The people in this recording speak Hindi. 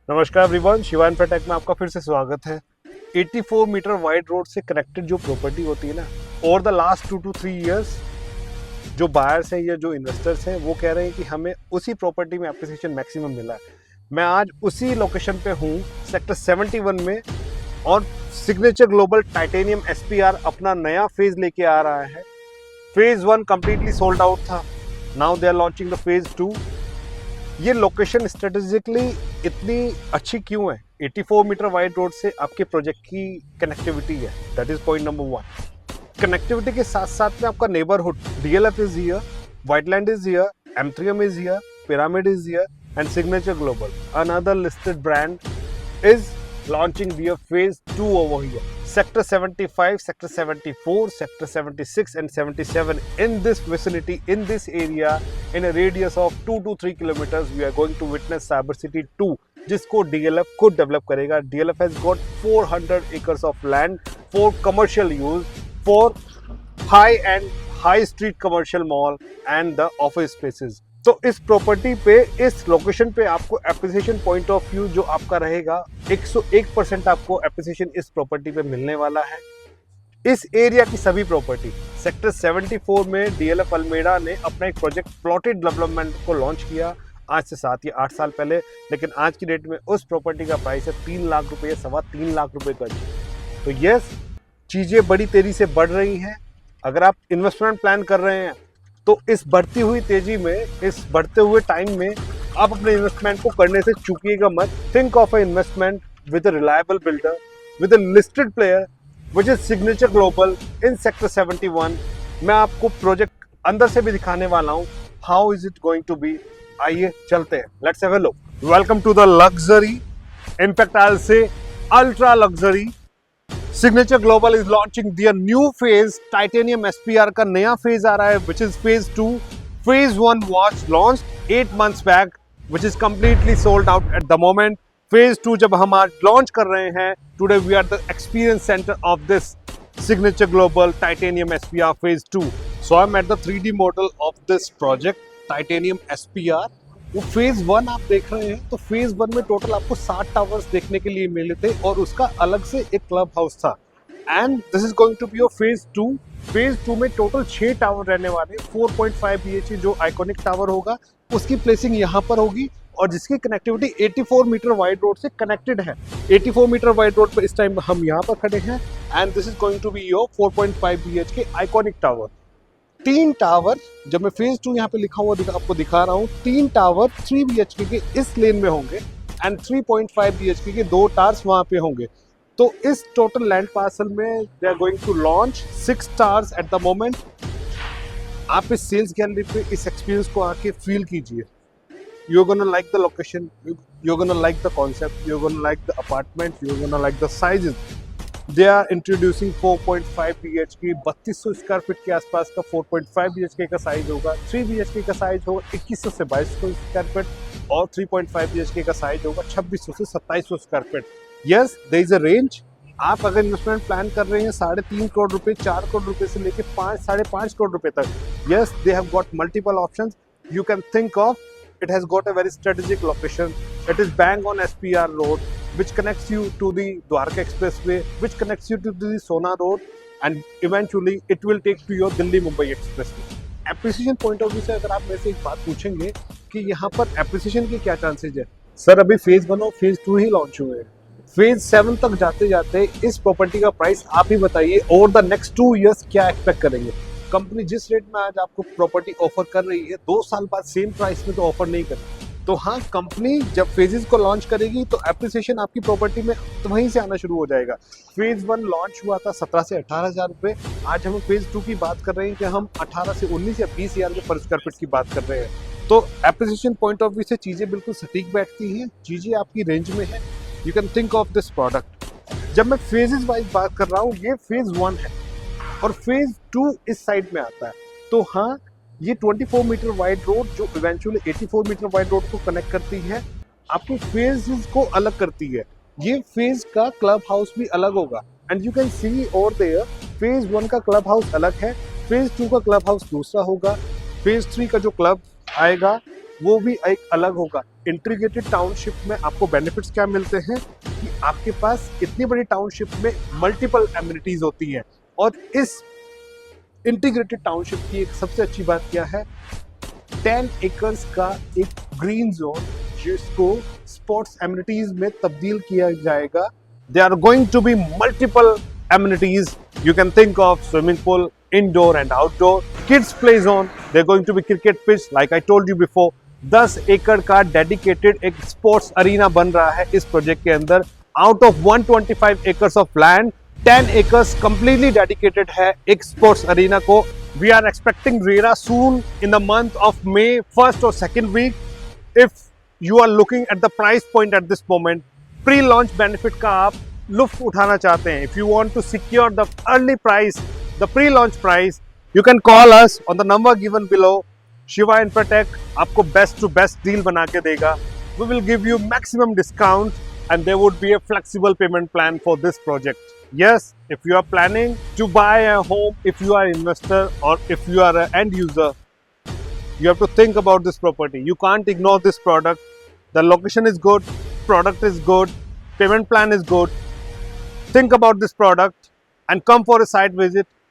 नमस्कार एवरीवन, शिवा इन्फ्राटेक में आपका फिर से स्वागत है। 84 मीटर वाइड रोड से कनेक्टेड जो प्रॉपर्टी होती है ना, over the last 2 to 3 years जो बायर्स हैं या जो इन्वेस्टर्स हैं वो कह रहे हैं कि हमें उसी प्रॉपर्टी में एप्रिसिएशन मैक्सिमम मिला है। मैं आज उसी लोकेशन पे हूँ, सेक्टर 71 में, और सिग्नेचर ग्लोबल टाइटेनियम एसपीआर अपना नया फेज लेके आ रहा है। फेज 1 कंप्लीटली सोल्ड आउट था, now they are launching the phase 2। ये लोकेशन स्ट्रेटेजिकली इतनी अच्छी क्यों है? 84 मीटर वाइड रोड से आपके प्रोजेक्ट की कनेक्टिविटी है, that is point number 1। Connectivity के साथ साथ में आपका neighbourhood, DLF is here, Whiteland is here, M3M is here, Pyramid is here, and Signature Global, another listed brand, is launching their phase 2 over here. Sector 75, Sector 74, Sector 76 and 77 in this vicinity, in this area, in a radius of 2 to 3 kilometers, we are going to witness Cyber City 2, जिसको DLF खुद डेवलप करेगा। DLF has got 400 acres of land for commercial use, for high-end, high street commercial mall and the office spaces. तो इस प्रॉपर्टी पे, इस लोकेशन पे आपको एप्रिसिएशन पॉइंट ऑफ व्यू जो आपका रहेगा, 101% आपको एप्रिसिएशन इस प्रॉपर्टी पे मिलने वाला है। इस एरिया की सभी प्रॉपर्टी, सेक्टर 74 में डीएलएफ अल्मेडा ने अपना एक प्रोजेक्ट प्लॉटेड डेवलपमेंट को लॉन्च किया आज से 7 या 8 साल पहले, लेकिन आज की डेट में उस प्रॉपर्टी का प्राइस है 3 लाख रुपए, 3.25 लाख रुपए गज। तो यस, चीजें बड़ी तेजी से बढ़ रही हैं। अगर आप इन्वेस्टमेंट प्लान कर रहे हैं तो इस बढ़ती हुई तेजी में, इस बढ़ते हुए टाइम में आप अपने इन्वेस्टमेंट को करने से चूकिएगा मत। Think of a investment with a reliable builder, with a listed player which is signature global in sector 71। मैं आपको प्रोजेक्ट अंदर से भी दिखाने वाला हूँ, how is it going to be. आइए चलते हैं, let's have a look. Welcome to the luxury, in fact I will say ultra luxury. Signature Global is launching their new phase, Titanium SPR का नया फेज आ रहा है, which is phase 2। Phase 1 was launched 8 months back, which is completely sold out at the moment. Phase 2 जब हम आज लॉन्च कर रहे हैं, today we are the experience centre of this Signature Global Titanium SPR phase 2। So I am at the 3D model of this project Titanium SPR. वो फेज 1 आप देख रहे हैं, तो फेज 1 में टोटल आपको 60 टावर्स देखने के लिए मिले थे और उसका अलग से एक क्लब हाउस था। And this is going to be your phase 2। Phase 2 में टोटल 6 टावर रहने वाले, 4.5 BHK जो आइकॉनिक टावर होगा उसकी प्लेसिंग यहाँ पर होगी, और जिसकी कनेक्टिविटी 84 मीटर वाइड रोड से कनेक्टेड है। 84 मीटर वाइड रोड पर इस टाइम हम यहाँ पर खड़े हैं, and this is going to be your 4.5 BHK iconic tower. 3 tower, जब मैं फेज 2 यहाँ पे लिखा हुआ आपको दिखा रहा हूँ, 3 टावर 3 BHK के इस लेन में होंगे, एंड 3.5 BHK के 2 टावर्स वहां पे होंगे। तो इस टोटल लैंड पार्सल में they are going to launch 6 towers at the moment. आप इस सेल्स गैलरी पे इस एक्सपीरियंस को आके फील कीजिए। You're gonna like the location, you're gonna like the concept, you're gonna like the apartment, you're gonna like the sizes. They are introducing 4.5 BHK, 3200 square feet के आसपास का 4.5 BHK का साइज होगा, 3 BHK का साइज होगा 2100 से 2200 स्क्वायर फीट, और 3.5 BHK का साइज होगा 2600 से 2700 square feet. Yes, there is a range. आप अगर इन्वेस्टमेंट प्लान कर रहे हैं 3.5 करोड़ रुपए, 4 करोड़ रुपए से लेके 5-5.5 करोड़ रुपए तक, yes, they have got multiple options. You can think of, it has got a very strategic location. It is bang on SPR road, which connects you to the Dwarka Expressway, which connects you to the Sona road, and eventually it will take to your Delhi Mumbai Expressway. Appreciation point of view से अगर आप मेरे से एक बात पूछेंगे कि यहाँ पर appreciation के क्या चांसेज है, सर अभी फेज 1 और फेज 2 ही लॉन्च हुए हैं, फेज 7 तक जाते जाते इस प्रॉपर्टी का प्राइस आप ही बताइए ओवर द नेक्स्ट 2 इयर्स क्या एक्सपेक्ट करेंगे? कंपनी जिस रेट में आज आपको प्रॉपर्टी ऑफर कर रही है, 2 साल बाद सेम प्राइस में तो ऑफर नहीं करेगी। तो हाँ, कंपनी जब फेजेस को लॉन्च करेगी तो एप्रिसिएशन आपकी प्रॉपर्टी में तो वहीं से आना शुरू हो जाएगा। फेज 1 लॉन्च हुआ था 17 से 18 हज़ार रुपये, आज हम फेज 2 की बात कर रहे हैं कि हम 18 से 19 या 20 हज़ार रुपये पर स्क्वायर फीट की बात कर रहे हैं। तो एप्रिसिएशन पॉइंट ऑफ व्यू से चीज़ें बिल्कुल सटीक बैठती हैं, चीज़ें आपकी रेंज में है। You can think of this product. जब मैं फेजेस वाइज बात कर रहा हूँ, ये फेज 1 है और फेज 2 इस साइड में आता है। तो हाँ, ये 24 मीटर वाइड रोड जो इवेंचुअली 84 मीटर वाइड रोड को कनेक्ट करती है, आपके फेजेस को अलग करती है। ये फेज का क्लब हाउस भी अलग होगा, and you can see over there, phase 1 का क्लब हाउस अलग है, फेज 2 का क्लब हाउस दूसरा होगा, फेज 3 का जो क्लब आएगा वो भी एक अलग होगा। इंटीग्रेटेड टाउनशिप में आपको बेनिफिट्स क्या मिलते हैं कि आपके पास इतनी बड़ी टाउनशिप में मल्टीपल एमिनिटीज होती हैं। और इस इंटीग्रेटेड टाउनशिप की एक सबसे अच्छी बात क्या है, 10 एकर्स का एक ग्रीन जोन जिसको स्पोर्ट्स एमिनिटीज में तब्दील किया जाएगा। They are going to be multiple amenities, you can think of swimming pool, indoor and outdoor, kids play zone, they are going to be cricket pitch like I told you before. 10 एकड़ का डेडिकेटेड एक स्पोर्ट्स अरीना बन रहा है इस प्रोजेक्ट के अंदर। Out of 125 acres of land, 10 acres completely dedicated है एक स्पोर्ट्स अरीना को। We are expecting RERA soon in the month of May, first or second week. If you are looking at the price point at this moment, pre-launch benefit का आप लुफ्त उठाना चाहते हैं, if you want to secure the early price, the pre-launch price, you can call us on the number given below. Shiva Infratech आपको best to best deal बना के देगा. We will give you maximum discount and there would be a flexible payment plan for this project. Yes, if you are planning to buy a home, if you are an investor or if you are an end user, you have to think about this property. You can't ignore this product. The location is good, product is good, payment plan is good. Think about this product and come for a site visit